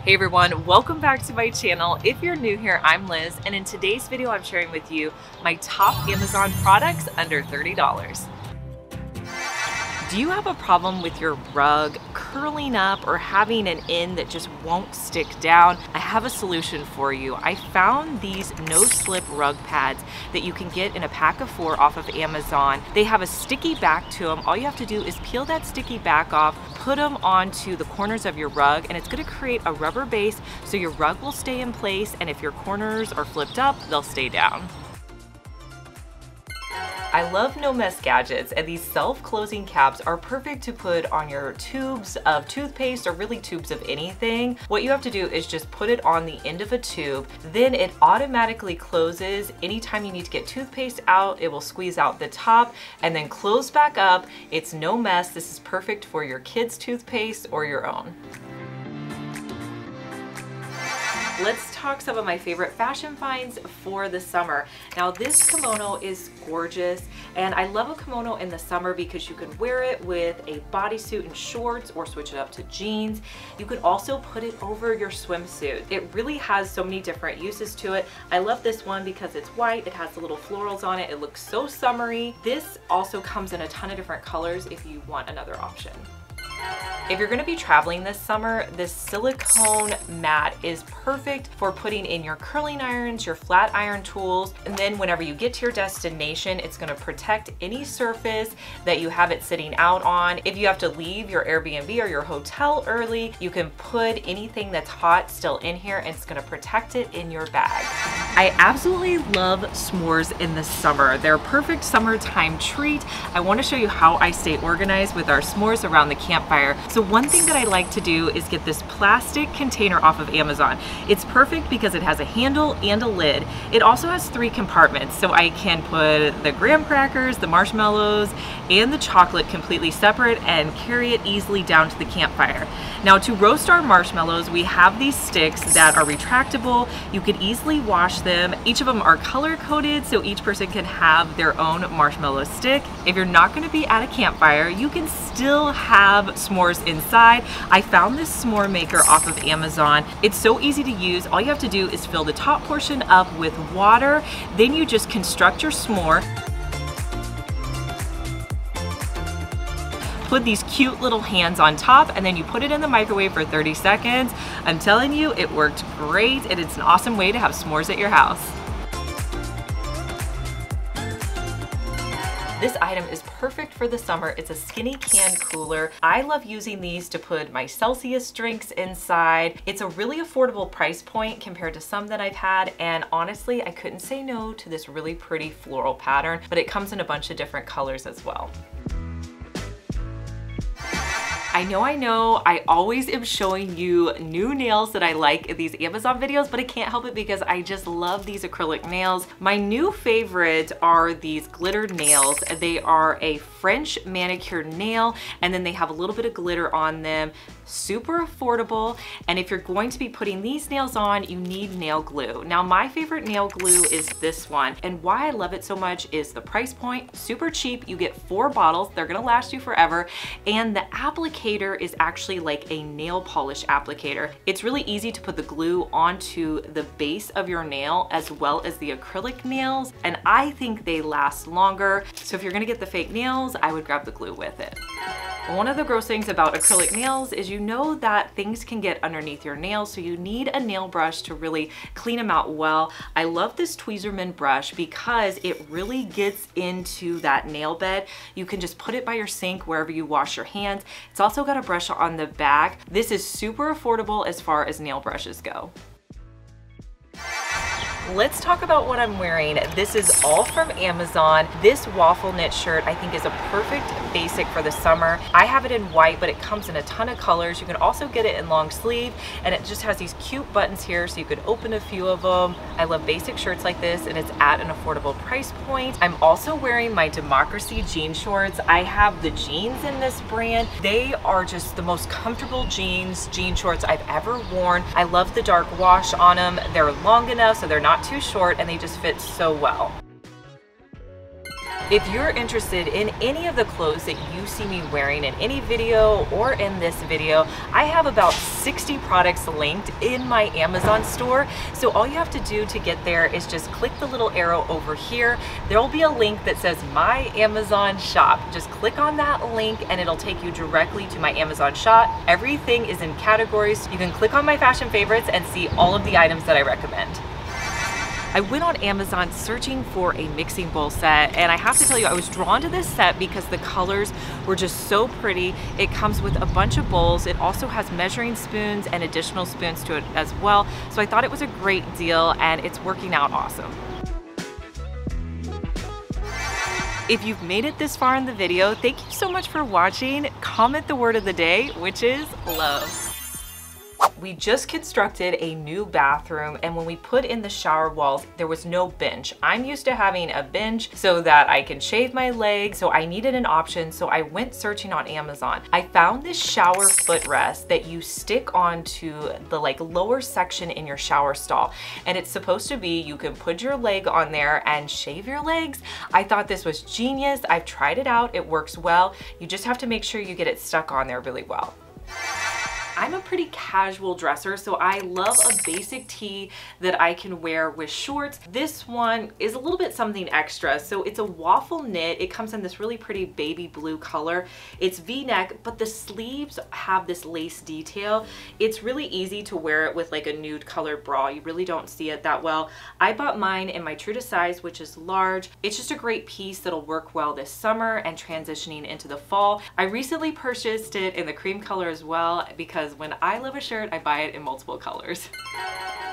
Hey everyone, welcome back to my channel. If you're new here, I'm Liz, and in today's video I'm sharing with you my top Amazon products under $30. Do you have a problem with your rug curling up or having an end that just won't stick down? I have a solution for you. I found these no-slip rug pads that you can get in a pack of 4 off of Amazon. They have a sticky back to them. All you have to do is peel that sticky back off, put them onto the corners of your rug, and it's going to create a rubber base so your rug will stay in place, and if your corners are flipped up, they'll stay down. I love no mess gadgets, and these self-closing caps are perfect to put on your tubes of toothpaste or really tubes of anything. What you have to do is just put it on the end of a tube, then it automatically closes. Anytime you need to get toothpaste out, it will squeeze out the top and then close back up. It's no mess. This is perfect for your kids' toothpaste or your own. Let's talk some of my favorite fashion finds for the summer. Now this kimono is gorgeous, and I love a kimono in the summer because you can wear it with a bodysuit and shorts or switch it up to jeans. You could also put it over your swimsuit. It really has so many different uses to it. I love this one because it's white, it has the little florals on it, it looks so summery. This also comes in a ton of different colors if you want another option. If you're going to be traveling this summer, this silicone mat is perfect for putting in your curling irons, your flat iron tools, and then whenever you get to your destination, it's going to protect any surface that you have it sitting out on. If you have to leave your Airbnb or your hotel early, you can put anything that's hot still in here, and it's going to protect it in your bag. I absolutely love s'mores in the summer. They're a perfect summertime treat. I want to show you how I stay organized with our s'mores around the campfire. So one thing that I like to do is get this plastic container off of Amazon. It's perfect because it has a handle and a lid. It also has 3 compartments, so I can put the graham crackers, the marshmallows, and the chocolate completely separate and carry it easily down to the campfire. Now to roast our marshmallows, we have these sticks that are retractable. You could easily wash them. Each of them are color coded, so each person can have their own marshmallow stick. If you're not going to be at a campfire, you can still have s'mores inside. I found this s'more maker off of Amazon. It's so easy to use. All you have to do is fill the top portion up with water, then you just construct your s'more. Put these cute little hands on top, and then you put it in the microwave for 30 seconds. I'm telling you, it worked great, and it's an awesome way to have s'mores at your house. This item is perfect for the summer. It's a skinny can cooler. I love using these to put my Celsius drinks inside. It's a really affordable price point compared to some that I've had, and honestly, I couldn't say no to this really pretty floral pattern, but it comes in a bunch of different colors as well. I know, I always am showing you new nails that I like in these Amazon videos, but I can't help it because I just love these acrylic nails. My new favorite are these glittered nails. They are a French manicure nail, and then they have a little bit of glitter on them. Super affordable, and if you're going to be putting these nails on, you need nail glue. Now my favorite nail glue is this one, and why I love it so much is the price point. Super cheap. You get 4 bottles. They're gonna last you forever, and the applicator is actually like a nail polish applicator. It's really easy to put the glue onto the base of your nail as well as the acrylic nails, and I think they last longer. So if you're gonna get the fake nails, I would grab the glue with it. One of the gross things about acrylic nails is you know that things can get underneath your nails, so you need a nail brush to really clean them out well. I love this Tweezerman brush because it really gets into that nail bed. You can just put it by your sink wherever you wash your hands. It's also got a brush on the back. This is super affordable as far as nail brushes go. Let's talk about what I'm wearing. This is all from Amazon. This waffle knit shirt I think is a perfect basic for the summer. I have it in white, but it comes in a ton of colors. You can also get it in long sleeve, and it just has these cute buttons here so you could open a few of them. I love basic shirts like this, and it's at an affordable price point. I'm also wearing my Democracy jean shorts. I have the jeans in this brand. They are just the most comfortable jean shorts I've ever worn. I love the dark wash on them. They're long enough so they're not too short, and they just fit so well. If you're interested in any of the clothes that you see me wearing in any video or in this video, I have about 60 products linked in my Amazon store. So all you have to do to get there is just click the little arrow over here. There will be a link that says My Amazon Shop. Just click on that link and it'll take you directly to my Amazon shop. Everything is in categories. You can click on my fashion favorites and see all of the items that I recommend. I went on Amazon searching for a mixing bowl set, and I have to tell you, I was drawn to this set because the colors were just so pretty. It comes with a bunch of bowls. It also has measuring spoons and additional spoons to it as well. So I thought it was a great deal, and it's working out awesome. If you've made it this far in the video, thank you so much for watching. Comment the word of the day, which is love. We just constructed a new bathroom, and when we put in the shower walls, there was no bench. I'm used to having a bench so that I can shave my legs, so I needed an option, so I went searching on Amazon. I found this shower footrest that you stick onto the lower section in your shower stall, and it's supposed to be you can put your leg on there and shave your legs. I thought this was genius. I've tried it out. It works well. You just have to make sure you get it stuck on there really well. I'm a pretty casual dresser, so I love a basic tee that I can wear with shorts. This one is a little bit something extra. So it's a waffle knit. It comes in this really pretty baby blue color. It's V-neck, but the sleeves have this lace detail. It's really easy to wear it with like a nude colored bra. You really don't see it that well. I bought mine in my true to size, which is large. It's just a great piece that'll work well this summer and transitioning into the fall. I recently purchased it in the cream color as well because when I love a shirt, I buy it in multiple colors.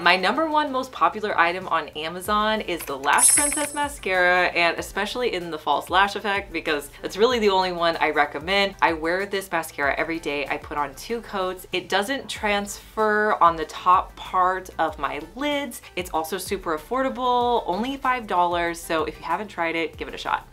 My #1 most popular item on Amazon is the Lash Princess mascara, and especially in the false lash effect because it's really the only one I recommend. I wear this mascara every day. I put on 2 coats. It doesn't transfer on the top part of my lids. It's also super affordable, only $5, so if you haven't tried it, give it a shot.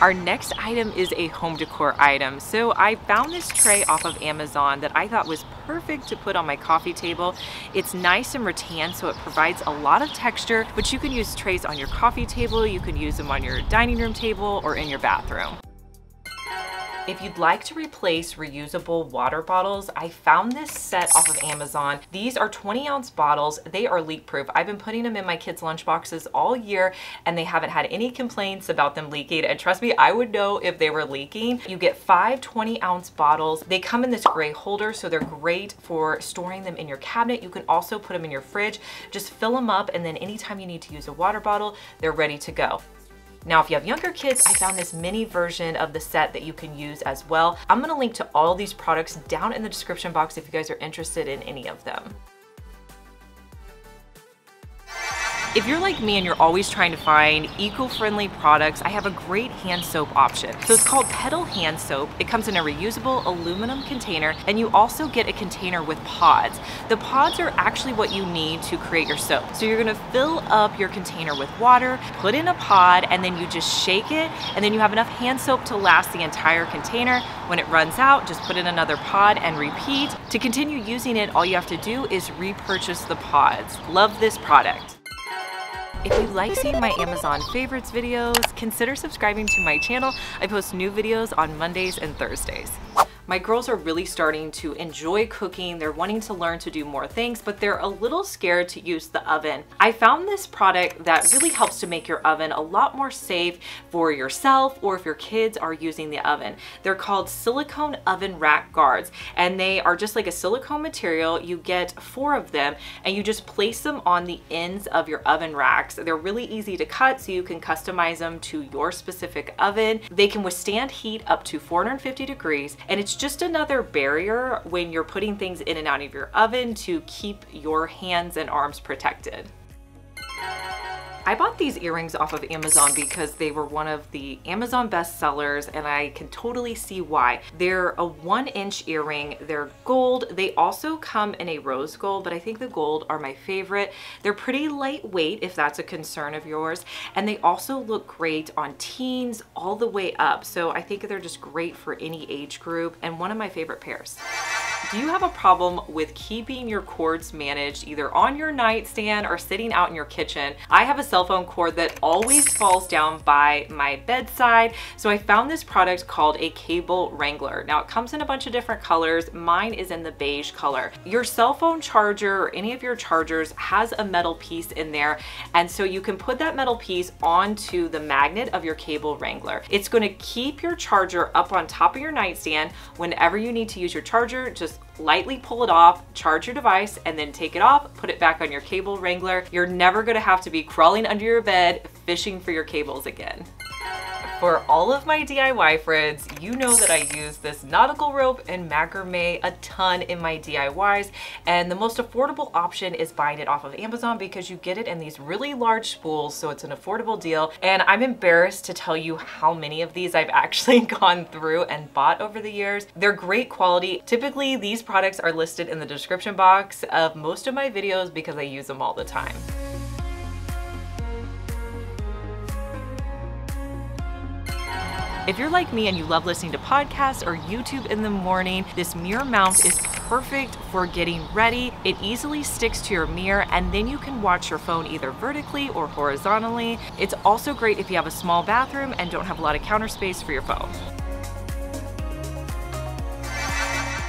Our next item is a home decor item. So I found this tray off of Amazon that I thought was perfect to put on my coffee table. It's nice and rattan, so it provides a lot of texture, but you can use trays on your coffee table, you can use them on your dining room table or in your bathroom. If you'd like to replace reusable water bottles, I found this set off of Amazon. These are 20-ounce bottles. They are leak-proof. I've been putting them in my kids' lunchboxes all year, and they haven't had any complaints about them leaking. And trust me, I would know if they were leaking. You get 5 20-ounce bottles. They come in this gray holder, so they're great for storing them in your cabinet. You can also put them in your fridge. Just fill them up, and then anytime you need to use a water bottle, they're ready to go. Now, if you have younger kids, I found this mini version of the set that you can use as well. I'm gonna link to all these products down in the description box if you guys are interested in any of them. If you're like me and you're always trying to find eco-friendly products, I have a great hand soap option. So it's called Petal Hand Soap. It comes in a reusable aluminum container, and you also get a container with pods. The pods are actually what you need to create your soap. So you're gonna fill up your container with water, put in a pod, and then you just shake it, and then you have enough hand soap to last the entire container. When it runs out, just put in another pod and repeat. To continue using it, all you have to do is repurchase the pods. Love this product. If you like seeing my Amazon favorites videos, consider subscribing to my channel. I post new videos on Mondays and Thursdays. My girls are really starting to enjoy cooking. They're wanting to learn to do more things, but they're a little scared to use the oven. I found this product that really helps to make your oven a lot more safe for yourself or if your kids are using the oven. They're called silicone oven rack guards, and they are just like a silicone material. You get 4 of them, and you just place them on the ends of your oven racks. They're really easy to cut, so you can customize them to your specific oven. They can withstand heat up to 450 degrees, and it's just another barrier when you're putting things in and out of your oven to keep your hands and arms protected. I bought these earrings off of Amazon because they were one of the Amazon bestsellers, and I can totally see why. They're a 1-inch earring. They're gold. They also come in a rose gold, but I think the gold are my favorite. They're pretty lightweight if that's a concern of yours, and they also look great on teens all the way up. So I think they're just great for any age group and one of my favorite pairs. Do you have a problem with keeping your cords managed either on your nightstand or sitting out in your kitchen? I have a cell phone cord that always falls down by my bedside, so I found this product called a cable wrangler. Now it comes in a bunch of different colors. Mine is in the beige color. Your cell phone charger or any of your chargers has a metal piece in there, and so you can put that metal piece onto the magnet of your cable wrangler. It's going to keep your charger up on top of your nightstand. Whenever you need to use your charger, just lightly pull it off, charge your device, and then take it off, put it back on your cable wrangler. You're never gonna have to be crawling under your bed fishing for your cables again. For all of my DIY friends, you know that I use this nautical rope and macrame a ton in my DIYs, and the most affordable option is buying it off of Amazon because you get it in these really large spools, so it's an affordable deal. And I'm embarrassed to tell you how many of these I've actually gone through and bought over the years. They're great quality. Typically, these products are listed in the description box of most of my videos because I use them all the time. If you're like me and you love listening to podcasts or YouTube in the morning, this mirror mount is perfect for getting ready. It easily sticks to your mirror, and then you can watch your phone either vertically or horizontally. It's also great if you have a small bathroom and don't have a lot of counter space for your phone.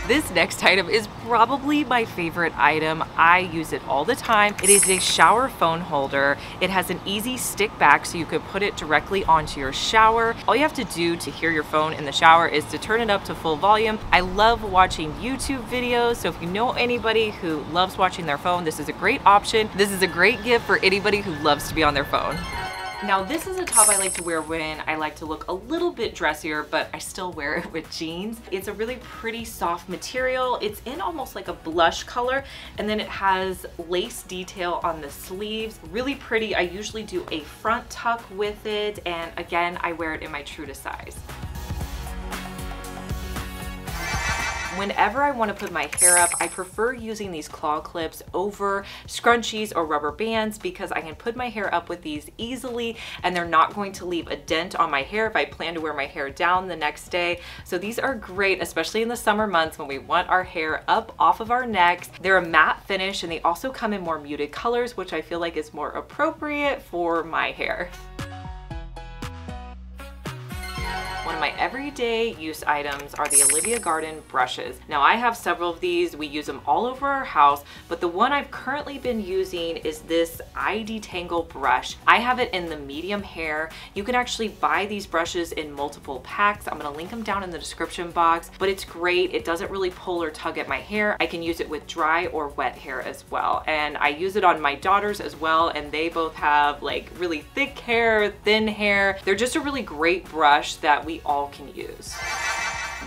This next item is probably my favorite item. I use it all the time. It is a shower phone holder. It has an easy stick back so you could put it directly onto your shower. All you have to do to hear your phone in the shower is to turn it up to full volume. I love watching YouTube videos, so if you know anybody who loves watching their phone, this is a great option. This is a great gift for anybody who loves to be on their phone. Now this is a top I like to wear when I like to look a little bit dressier, but I still wear it with jeans. It's a really pretty soft material. It's in almost like a blush color, and then it has lace detail on the sleeves. Really pretty. I usually do a front tuck with it, and again, I wear it in my true to size. Whenever I want to put my hair up, I prefer using these claw clips over scrunchies or rubber bands because I can put my hair up with these easily and they're not going to leave a dent on my hair if I plan to wear my hair down the next day. So these are great, especially in the summer months when we want our hair up off of our necks. They're a matte finish and they also come in more muted colors, which I feel like is more appropriate for my hair. One of my everyday use items are the Olivia Garden brushes. Now I have several of these. We use them all over our house, but the one I've currently been using is this I-Detangle brush. I have it in the medium hair. You can actually buy these brushes in multiple packs. I'm gonna link them down in the description box, but it's great. It doesn't really pull or tug at my hair. I can use it with dry or wet hair as well. And I use it on my daughters as well, and they both have like really thick hair, thin hair. They're just a really great brush that we all can use.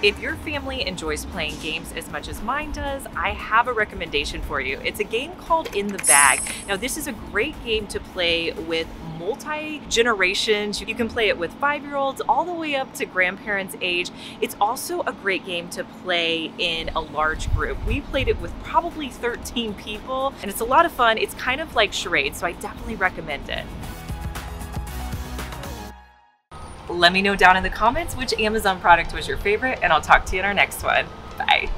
If your family enjoys playing games as much as mine does, I have a recommendation for you. It's a game called In the Bag. Now this is a great game to play with multi-generations. You can play it with 5-year-olds all the way up to grandparents' age. It's also a great game to play in a large group. We played it with probably 13 people and it's a lot of fun. It's kind of like charades, so I definitely recommend it. Let me know down in the comments which Amazon product was your favorite, and I'll talk to you in our next one. Bye.